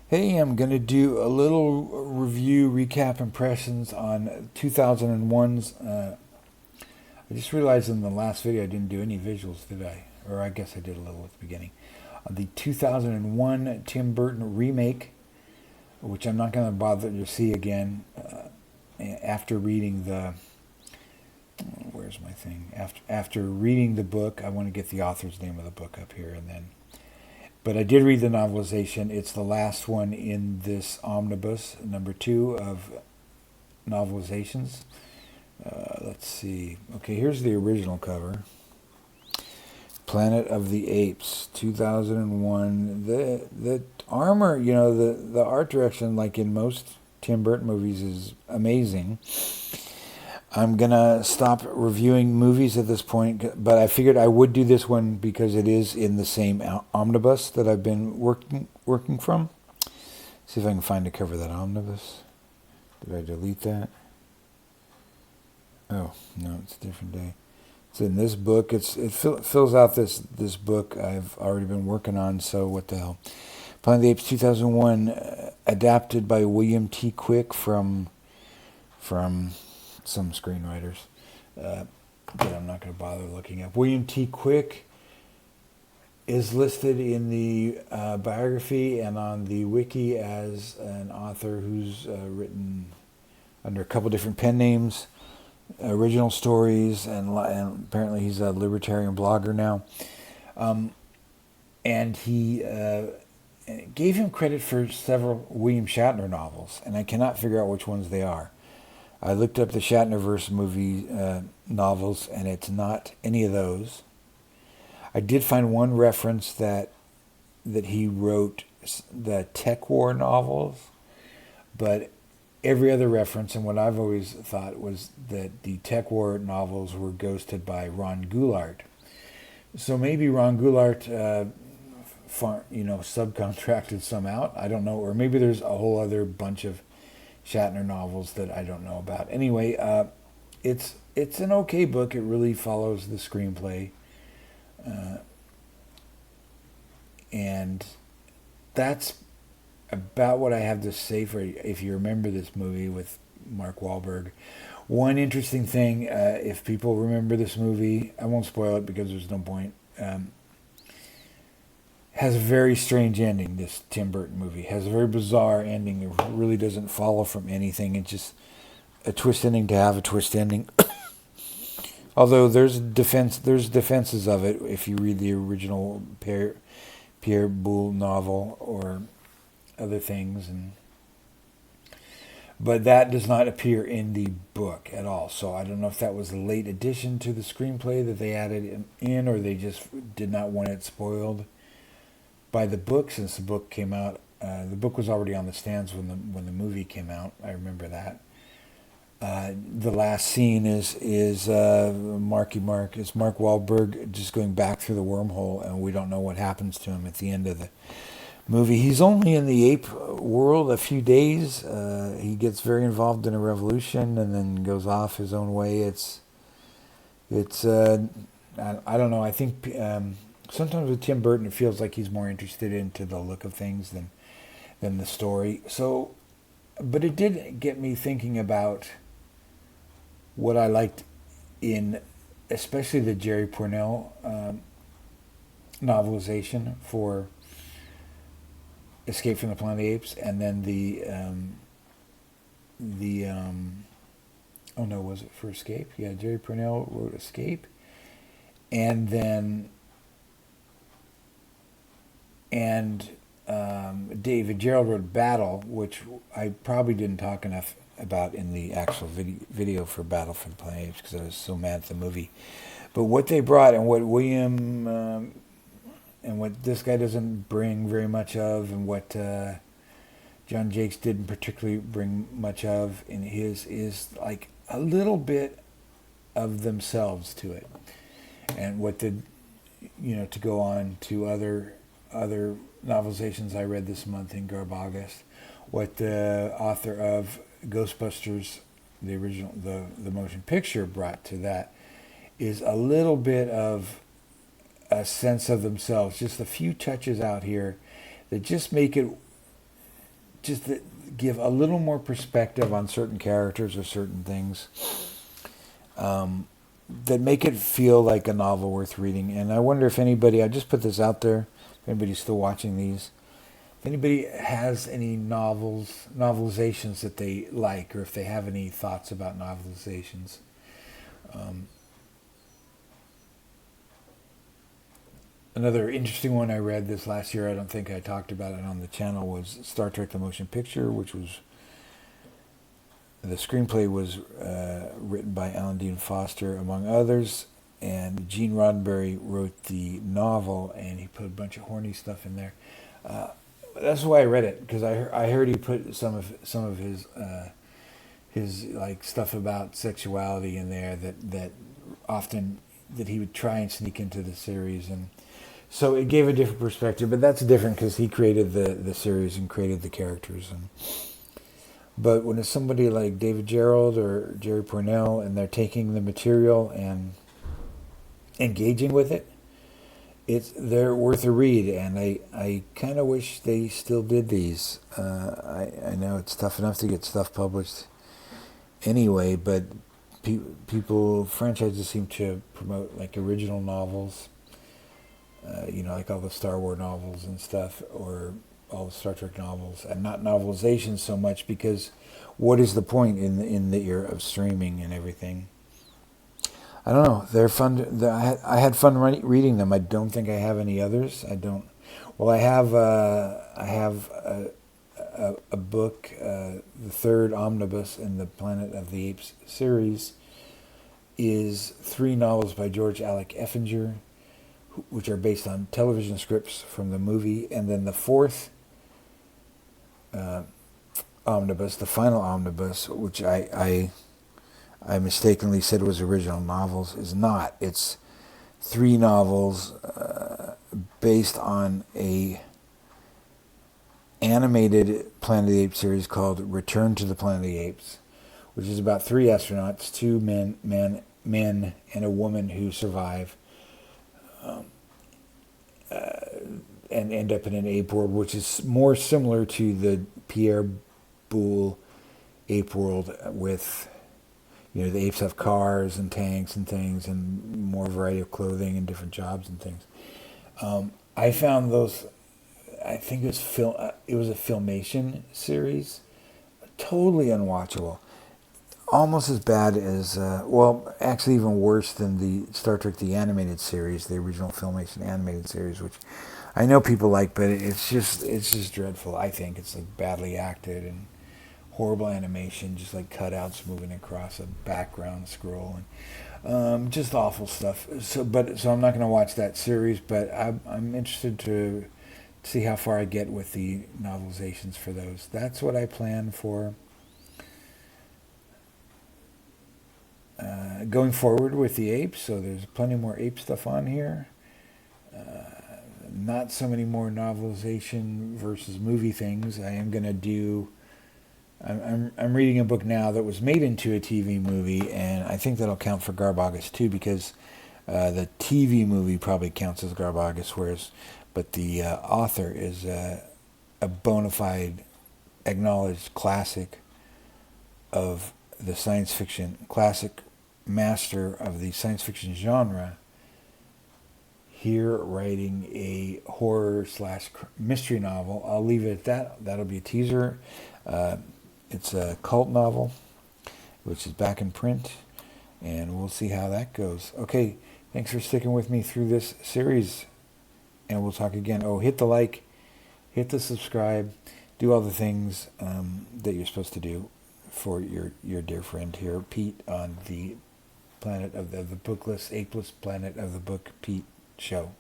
Hey, I'm going to do a little review, recap, impressions on 2001's. I just realized in the last video I didn't do any visuals, did I? Or I guess I did a little at the beginning. The 2001 Tim Burton remake, which I'm not going to bother to see again after reading the... Where's my thing? After reading the book, I want to get the author's name of the book up here and then... But I did read the novelization. It's the last one in this omnibus, number 2 of novelizations. Let's see. Okay, here's the original cover. Planet of the Apes, 2001. The armor, the art direction, like in most Tim Burton movies, is amazing. I'm going to stop reviewing movies at this point, but I figured I would do this one because it is in the same omnibus that I've been working from. See if I can find a cover of that omnibus. Did I delete that? Oh, no, it's a different day. It's in this book. It fills out this book I've already been working on, so what the hell. Planet of the Apes 2001, adapted by William T. Quick from some screenwriters that I'm not going to bother looking up. William T. Quick is listed in the biography and on the wiki as an author who's written under a couple different pen names, original stories, and apparently he's a libertarian blogger now. And he gave him credit for several William Shatner novels, and I cannot figure out which ones they are. I looked up the Shatnerverse movie novels, and it's not any of those. I did find one reference that he wrote the Tech War novels, but every other reference, and what I've always thought, was that the Tech War novels were ghosted by Ron Goulart. So maybe Ron Goulart, subcontracted some out. I don't know, or maybe there's a whole other bunch of Shatner novels that I don't know about. Anyway, it's an okay book. It really follows the screenplay, and that's about what I have to say for if you remember this movie with Mark Wahlberg. One interesting thing, if people remember this movie, I won't spoil it because there's no point. Has a very strange ending, this Tim Burton movie. Has a very bizarre ending. It really doesn't follow from anything. It's just a twist ending to have a twist ending. Although there's defenses of it if you read the original Pierre Boulle novel or other things. But that does not appear in the book at all. So I don't know if that was a late addition to the screenplay that they added in, or they just did not want it spoiled by the book, since the book came out. The book was already on the stands when the movie came out. I remember that. The last scene is Marky Mark. It's Mark Wahlberg just going back through the wormhole, and we don't know what happens to him at the end of the movie. He's only in the ape world a few days. He gets very involved in a revolution and then goes off his own way. I don't know. I think sometimes with Tim Burton, it feels like he's more interested into the look of things than the story. So, but it did get me thinking about what I liked in, especially the Jerry Pournelle novelization for Escape from the Planet of the Apes, and then was it for Escape? Yeah, Jerry Pournelle wrote Escape, and then David Gerald wrote Battle, which I probably didn't talk enough about in the actual video for Battle for the Planet of the Apes because I was so mad at the movie. But what they brought, and what William and what this guy doesn't bring very much of, and what John Jakes didn't particularly bring much of in his, is like a little bit of themselves to it, and what did to go on to other novelizations I read this month in Garbaugust, what the author of Ghostbusters, the original, the motion picture, brought to that is a little bit of a sense of themselves, just a few touches out here that just make it just to give a little more perspective on certain characters or certain things that make it feel like a novel worth reading. And I wonder if anybody, I just put this out there, if anybody's still watching these, if anybody has any novelizations that they like, or if they have any thoughts about novelizations. Another interesting one I read this last year, I don't think I talked about it on the channel, was Star Trek The Motion Picture, which was, the screenplay was written by Alan Dean Foster, among others, and Gene Roddenberry wrote the novel, and he put a bunch of horny stuff in there. That's why I read it, because I heard he put some of his like stuff about sexuality in there that often that he would try and sneak into the series, and so it gave a different perspective. But that's different because he created the series and created the characters. But when it's somebody like David Gerrold or Jerry Pournelle, and they're taking the material and engaging with it, they're worth a read. And I kind of wish they still did these. I know it's tough enough to get stuff published anyway, but franchises seem to promote like original novels, like all the Star Wars novels and stuff, or all the Star Trek novels, and not novelizations so much, because what is the point in the era of streaming and everything? I don't know. They're fun. I had fun reading them. I don't think I have any others. I don't. Well, I have a book, the third omnibus in the Planet of the Apes series, is 3 novels by George Alec Effinger, which are based on television scripts from the movie. And then the 4th omnibus, the final omnibus, which I mistakenly said was original novels, is not. It's 3 novels based on a animated Planet of the Apes series called Return to the Planet of the Apes, which is about 3 astronauts, 2 men and a woman who survive and end up in an ape world, which is more similar to the Pierre Boulle ape world, with the apes have cars and tanks and things, and more variety of clothing and different jobs and things. I found those. I think it was a Filmation series, totally unwatchable. Almost as bad as, actually even worse than the Star Trek the Animated Series, the original Filmation animated series, which I know people like, but it's just dreadful. I think it's like badly acted and horrible animation, just like cutouts moving across a background scroll, and just awful stuff. So I'm not going to watch that series, but I'm interested to see how far I get with the novelizations for those. That's what I plan for going forward with the apes. So there's plenty more ape stuff on here. Not so many more novelization versus movie things. I am going to do... I'm reading a book now that was made into a TV movie, and I think that'll count for Garbaugust too, because the TV movie probably counts as Garbaugust, but the author is a bona fide, acknowledged classic of the science fiction, classic master of the science fiction genre, here writing a horror/mystery novel. I'll leave it at that. That'll be a teaser. It's a cult novel, which is back in print, and we'll see how that goes. Okay, thanks for sticking with me through this series, and we'll talk again. Oh, hit the like, hit the subscribe, do all the things that you're supposed to do for your dear friend here, Pete, on the Planet of the Bookless, Apeless Planet of the Book Pete show.